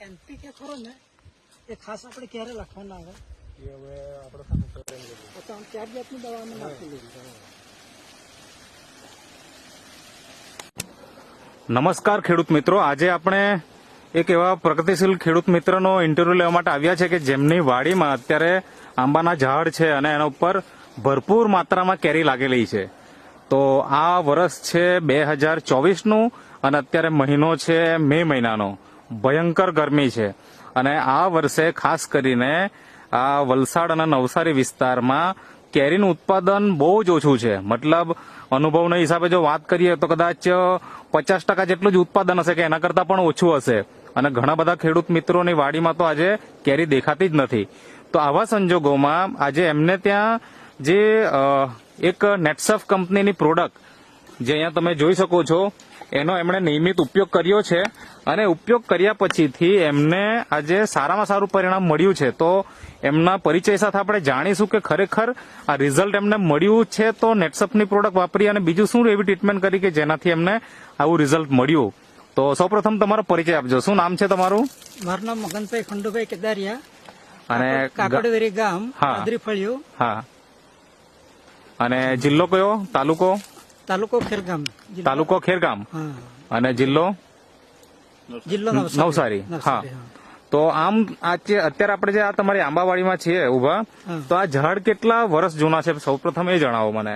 NPK ખરો ને એ ખાસ આપણે ક્યારે લખવાના આવે? એ હવે આપણે તો આમ 4 જાતની દવા અમે નાખેલી. નમસ્કાર ખેડૂત મિત્રો, આજે આપણે એક એવા પ્રગતિશીલ ખેડૂત મિત્રનો ઇન્ટરવ્યુ લેવા માટે આવ્યા છે કે જેમની વાડીમાં અત્યારે આંબાના ઝાડ છે અને એના ઉપર ભરપૂર માત્રામાં કેરી લાગેલી છે. તો આ વર્ષ છે 2024નું અને અત્યારે મહિનો છે મે મહિનાનો. ભયંકર ગરમી છે અને આ વર્ષે ખાસ કરીને આ વલસાડ અને નવસારી વિસ્તારમાં કેરીનું ઉત્પાદન બહુ જ ઓછું છે. મતલબ અનુભવના હિસાબે જો વાત કરીએ તો કદાચ 50% જેટલું જ ઉત્પાદન હશે કે એના કરતા પણ ઓછું હશે. અને ઘણા બધા ખેડૂત મિત્રોની વાડીમાં તો આજે કેરી દેખાતી જ નથી. તો આવા સંજોગોમાં આજે એમને ત્યાં જે એક નેટસફ કંપનીની પ્રોડક્ટ જે અહીંયા તમે જોઈ શકો છો એનો એમણે નિયમિત ઉપયોગ કર્યો છે અને ઉપયોગ કર્યા પછીથી એમને આજે સારામાં સારું પરિણામ મળ્યું છે. તો એમના પરિચય સાથે આપણે જાણીશું કે ખરેખર આ રિઝલ્ટ એમને મળ્યું છે તો નેટસફની પ્રોડક્ટ વાપરી અને બીજું શું એવી ટ્રીટમેન્ટ કરી કે જેનાથી એમને આવું રિઝલ્ટ મળ્યું. તો સૌપ્રથમ તમારો પરિચય આપજો. શું નામ છે તમારું? મારું નામ મગનભાઈ ખંડુભાઈ કેદારિયા અને કાકડવેરી ગામ, હા. આદરીફળિયું, હા, અને જિલ્લો કયો? તાલુકો? તાલુકો ખેરગામ. તાલુકો ખેરગામ હા. અને જિલ્લો જિલ્લો નવસારી. હા. તો આમ અત્યારે આપણે જે આ તમારી આંબાવાડીમાં છીએ ઉભા, હા. તો આ ઝાડ કેટલા વર્ષ જૂના છે સૌપ્રથમ એ જણાવો મને.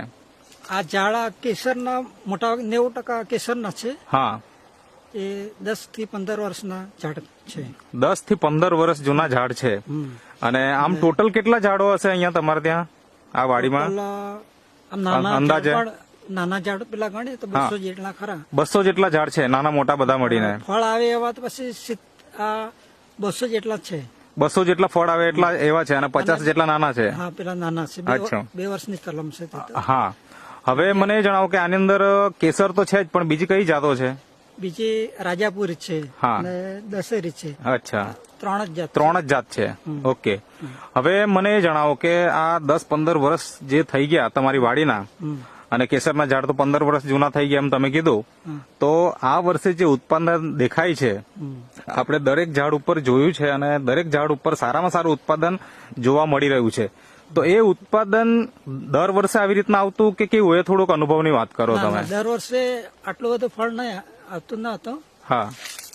આ ઝાડા કેસરના મોટા 90% કેસરના છે. હા, એ 10 થી 15 વર્ષના ઝાડ છે. 10 થી 15 વર્ષ જૂના ઝાડ છે. અને આમ ટોટલ કેટલા ઝાડો હશે અહીંયા તમારે ત્યાં આ વાડીમાં? આમ નાના અંદાજે? ઝાડ નાના ઝાડ પેલા ગણે તો 200 જેટલા ખરા. 200 જેટલા ઝાડ છે, નાના મોટા બધા મળીને. ફળ આવે એવા તો પછી આ 200 જેટલા જ છે. 200 જેટલા ફળ આવે એટલા એવા છે અને 50 જેટલા નાના છે. હા, પેલા નાના છે. અચ્છા. 2 વર્ષની કલમ છે તે તો. હા, હવે મને એ જણાવો કે આની અંદર કેસર તો છે જ પણ બીજી કઈ જાતો છે? બીજી રાજાપુરી છે હા. અને દશેરી છે. અચ્છા, 3 જ જાત. 3 જ જાત છે. ઓકે, હવે મને એ જણાવો કે આ 10-15 વર્ષ જે થઈ ગયા તમારી વાડીના અને કેસરના ઝાડ તો 15 વર્ષ જૂના થઈ ગયા એમ તમે કીધું, તો આ વર્ષે જે ઉત્પાદન દેખાય છે આપણે દરેક ઝાડ ઉપર જોયું છે અને દરેક ઝાડ ઉપર સારામાં સારું ઉત્પાદન જોવા મળી રહ્યું છે. તો એ ઉત્પાદન દર વર્ષે આવી રીતના આવતું કે કેવું, એ થોડુંક અનુભવની વાત કરો તમે. દર વર્ષે આટલું બધું ફળ નહીં આવતું ના હતો. હા,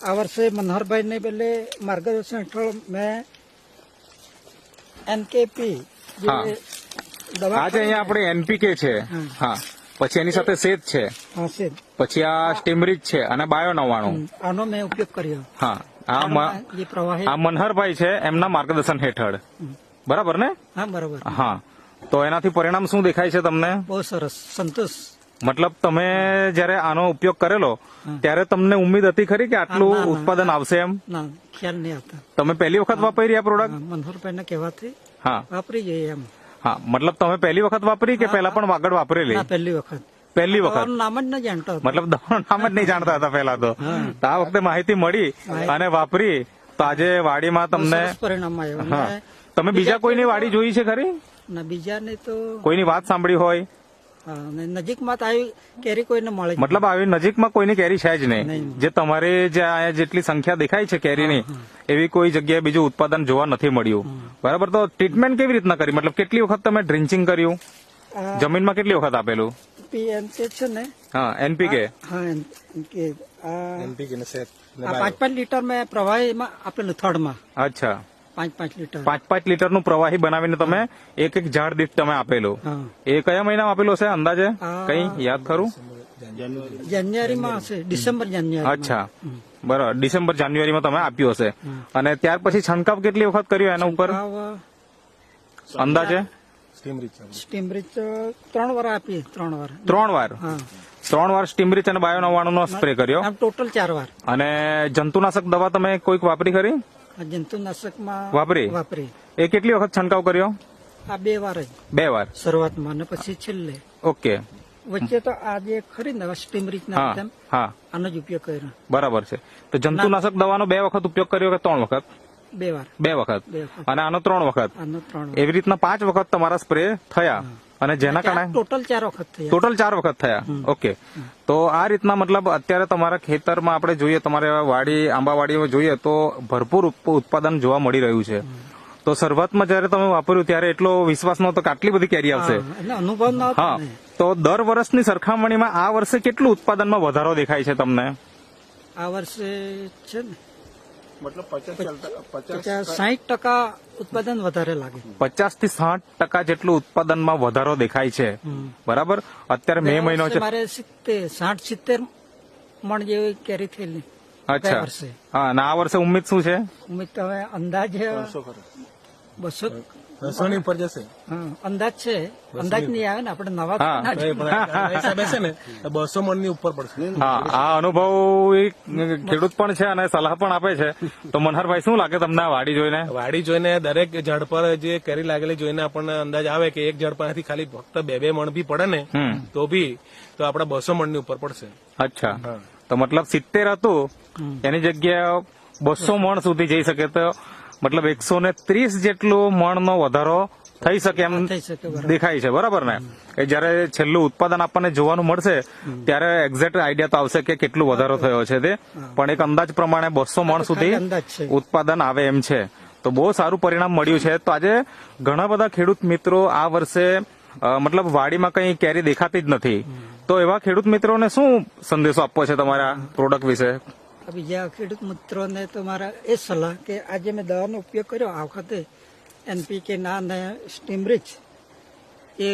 આ વર્ષે મનોહરભાઈ ને પેલે માર્ગદર્શન હેઠળ મેં એનકેપી હા. દવા આજે અહીંયા આપણે એનપીકે છે. હા, પછી એની સાથે શેત છે, હા છે. પછી આ સ્ટીમરીચ છે અને બાયો 99. આનો મેં ઉપયોગ કર્યો. હા, જે પ્રવાહી. આ મનહરભાઈ છે એમના માર્ગદર્શન હેઠળ, બરાબર ને? હા, બરાબર. હા, તો એનાથી પરિણામ શું દેખાય છે તમને? બહુ સરસ, સંતોષ. મતલબ તમે જયારે આનો ઉપયોગ કરેલો ત્યારે તમને ઉમ્મીદ હતી ખરી કે આટલું ના, ના. ઉત્પાદન આવશે એમ? ના, ખ્યાલ નહીં આવતા. તમે પહેલી વખત વાપરી આ પ્રોડક્ટ? મનોહરભાઈ ને કહેવાથી હા, વાપરી જઈએ એમ. હા, મતલબ તમે પહેલી વખત વાપરી કે પહેલા પણ આગળ વાપરેલી? ના, પહેલી વખત. પહેલી વખત. દવાનું નામ જ ન જાણતો હતો. મતલબ દવાનું નામ જ નહીં જાણતા હતા પહેલા તો. તો આ વખતે માહિતી મળી અને વાપરી તો આજે વાડીમાં તમને સરસ પરિણામ આવ્યું. હા. અને તમે બીજા કોઈની વાડી જોઈ છે ખરી? ના, બીજાને તો કોઈની વાત સાંભળી હોય? હા, અને નજીકમાં તો આવી કેરી કોઈને મળે જ મતલબ આવી નજીકમાં કોઈની કેરી છે જ નહીં. નહીં. જે તમારે જે અહીંયા જેટલી સંખ્યા દેખાય છે કેરીની એવી કોઈ જગ્યાએ બીજું ઉત્પાદન જોવા નથી મળ્યું. બરાબર, તો ટ્રીટમેન્ટ કેવી રીતના કરી? મતલબ કેટલી વખત તમે ડ્રિન્ચિંગ કર્યું? આ જમીનમાં કેટલી વખત આપેલું? PNK છે ને. હા, એનપીકે. હા, એનકે. આ એનપીકે ને શેત ને 5-5 લીટર મેં પ્રવાહીમાં આપેલું થડમાં. અચ્છા, 5-5 લીટર. 5-5 લીટરનું પ્રવાહી બનાવીને તમે એક ઝાડ દીઠ તમે આપેલું. હા. એ કયા મહિનામાં આપેલું હશે અંદાજે? આ કઈ યાદ ખરું? જાન્યુઆરીમાં હશે, ડિસેમ્બર જાન્યુઆરી. અચ્છા, બરાબર, ડિસેમ્બર જાન્યુઆરીમાં તમે આપ્યું હશે. અને ત્યાર પછી છંટકાવ કેટલી વખત કર્યો એના ઉપર અંદાજે? સ્ટીમરીચ 3 વાર આપી. 3 વાર. 3 વાર. હા. 3 વાર સ્ટીમરીચ અને બાયો 99 નો સ્પ્રે કર્યો. આમ ટોટલ 4 વાર. અને જંતુનાશક દવા તમે કોઈક વાપરી ખરી? આ જંતુનાશકમાં વાપરી? વાપરી. એ કેટલી વખત છંટકાવ કર્યો? આ 2 વાર જ 2 વાર. શરૂઆતમાં અને પછી છેલ્લે. ઓકે. વચ્ચે તો આ જે ખરી ને સ્ટીમરીચ હા, ના તેમ હા, આનો જ ઉપયોગ કર્યો. બરાબર છે. તો જંતુનાશક દવાનો 2 વખત ઉપયોગ કર્યો કે 3 વખત? 2 વાર. 2 વખત. 2 વખત. અને આનો 3 વખત. આનો 3 વાર. એવી રીતના 5 વખત તમારા સ્પ્રે થયા. અને જેના કારણે ટોટલ 4 વખત થયા. ટોટલ 4 વખત થયા. ઓકે, તો આ રીતના મતલબ અત્યારે તમારા ખેતરમાં આપણે જોઈએ, તમારે વાડી આંબાવાડીમાં જોઈએ તો ભરપૂર ઉત્પાદન જોવા મળી રહ્યું છે. તો શરૂઆતમાં જયારે તમે વાપર્યું ત્યારે એટલો વિશ્વાસ નહોતો કે આટલી બધી કેરી આવશે. હા, એટલે અનુભવ ન હતો હા, ને. તો દર વર્ષની સરખામણીમાં આ વર્ષે કેટલું ઉત્પાદનમાં વધારો દેખાય છે તમને? આ વર્ષે છે ને મતલબ 50 60% ઉત્પાદન વધારે લાગે. 50 થી 60% જેટલું ઉત્પાદનમાં વધારો દેખાય છે. બરાબર. અત્યારે મે મહિનો છે. મારે 60-70 મણ જેવી કેરી થયેલી. અચ્છા. ગયા વર્ષે. હા, અને આ વર્ષે ઉમ્મીદ શું છે? ઉમ્મીદ તો હવે અંદાજ 200 રસોની ઉપર જશે અંદાજ છે. અંદાજ નહીં આવે ને, આપણે નવા હા. ના જ. હિસાબે છે ને 200 મણની ઉપર પડશે. હા, આ અનુભવ ખેડૂત પણ છે અને સલાહ પણ આપે છે. તો મનહરભાઈ, શું લાગે તમને આ વાડી જોઈને? વાડી જોઈને દરેક ઝાડ પર જે કેરી લાગેલી જોઈને આપણને અંદાજ આવે કે એક ઝાડ પરથી ખાલી ફક્ત 2 મણ બી પડે ને તો આપડે 200 મણની ઉપર પડશે. અચ્છા, તો મતલબ 70 હતું એની જગ્યાએ 200 મણ સુધી જઈ શકે. તો મતલબ 130 જેટલું મણનો વધારો થઈ શકે એમ થઈ શકે, બરાબર. દેખાય છે. બરાબર ને? એ જયારે છેલ્લું ઉત્પાદન આપણને જોવાનું મળશે ત્યારે એક્ઝેક્ટ આઈડિયા તો આવશે કે કેટલું વધારો થયો છે તે. પણ એક અંદાજ પ્રમાણે 200 મણ સુધી અંદાજ છે. ઉત્પાદન આવે એમ છે. તો બહુ સારું પરિણામ મળ્યું છે. તો આજે ઘણા બધા ખેડૂત મિત્રો આ વર્ષે મતલબ વાડીમાં કઈ કેરી દેખાતી જ નથી. તો એવા ખેડૂત મિત્રોને શું સંદેશો આપવો છે તમારા પ્રોડક્ટ વિશે? બીજા ખેડૂત મિત્રોને તો મારા એ સલાહ કે આજે મેં દવાનો ઉપયોગ કર્યો આ વખતે NPK ના અને સ્ટીમરીચ એ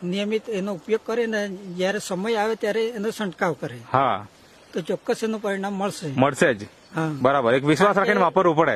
નિયમિત એનો ઉપયોગ કરે ને જયારે સમય આવે ત્યારે એનો છંટકાવ કરે હા, તો ચોક્કસ એનું પરિણામ મળશે. મળશે જ. હા. બરાબર. એક વિશ્વાસ રાખીને વાપરવું પડે.